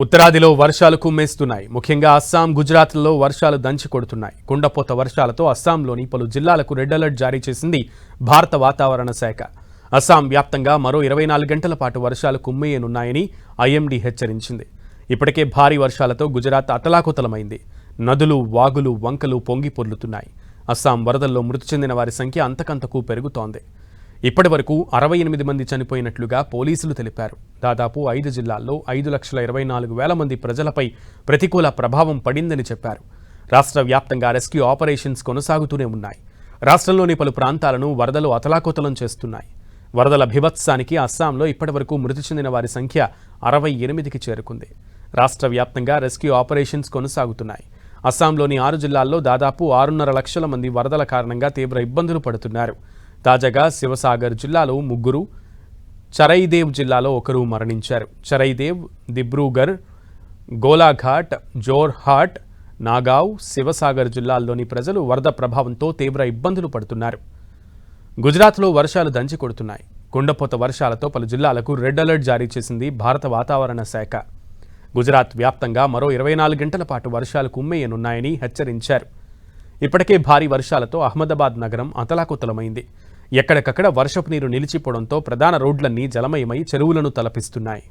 ఉత్తరాదిలో వర్షాలు కుమ్మేస్తున్నాయి. ముఖ్యంగా అస్సాం, గుజరాత్లలో వర్షాలు దంచి కొడుతున్నాయి. కుండపోత వర్షాలతో అస్సాంలోని పలు జిల్లాలకు రెడ్ అలర్ట్ జారీ చేసింది భారత వాతావరణ శాఖ. అస్సాం వ్యాప్తంగా మరో 24 గంటల పాటు వర్షాలు కుమ్మేయనున్నాయని ఐఎండీ హెచ్చరించింది. ఇప్పటికే భారీ వర్షాలతో గుజరాత్ అతలాకుతలమైంది. నదులు, వాగులు, వంకలు పొంగి పొర్లుతున్నాయి. అస్సాం వరదల్లో మృతి చెందిన వారి సంఖ్య అంతకంతకు పెరుగుతోంది. ఇప్పటి వరకు 68 మంది చనిపోయినట్లుగా పోలీసులు తెలిపారు. దాదాపు 5 జిల్లాల్లో 5,24,000 మంది ప్రజలపై ప్రతికూల ప్రభావం పడిందని చెప్పారు. రాష్ట్ర వ్యాప్తంగా రెస్క్యూ ఆపరేషన్స్ కొనసాగుతూనే ఉన్నాయి. రాష్ట్రంలోని పలు ప్రాంతాలను వరదలు అతలాకుతలం చేస్తున్నాయి. వరదల బీభత్సానికి అస్సాంలో ఇప్పటివరకు మృతి చెందిన వారి సంఖ్య 68కి చేరుకుంది. రాష్ట్ర వ్యాప్తంగా రెస్క్యూ ఆపరేషన్స్ కొనసాగుతున్నాయి. అస్సాంలోని 6 జిల్లాల్లో దాదాపు 6.5 లక్షల మంది వరదల కారణంగా తీవ్ర ఇబ్బందులు పడుతున్నారు. తాజాగా శివసాగర్ జిల్లాలో 3, చరైదేవ్ జిల్లాలో 1 మరణించారు. చరైదేవ్, దిబ్రూగర్, గోలాఘాట్, జోర్హాట్, నాగావ్, శివసాగర్ జిల్లాల్లోని ప్రజలు వరద ప్రభావంతో తీవ్ర ఇబ్బందులు పడుతున్నారు. గుజరాత్లో వర్షాలు దంచి కొడుతున్నాయి. కుండపోత వర్షాలతో పలు జిల్లాలకు రెడ్ అలర్ట్ జారీ చేసింది భారత వాతావరణ శాఖ. గుజరాత్ వ్యాప్తంగా మరో 24 గంటల పాటు వర్షాలు కుమ్మేయనున్నాయని హెచ్చరించారు. ఇప్పటికే భారీ వర్షాలతో అహ్మదాబాద్ నగరం అతలాకుతలమైంది. ఎక్కడికక్కడ వర్షపు నీరు నిలిచిపోవడంతో ప్రధాన రోడ్లన్నీ జలమయమై చెరువులను తలపిస్తున్నాయి.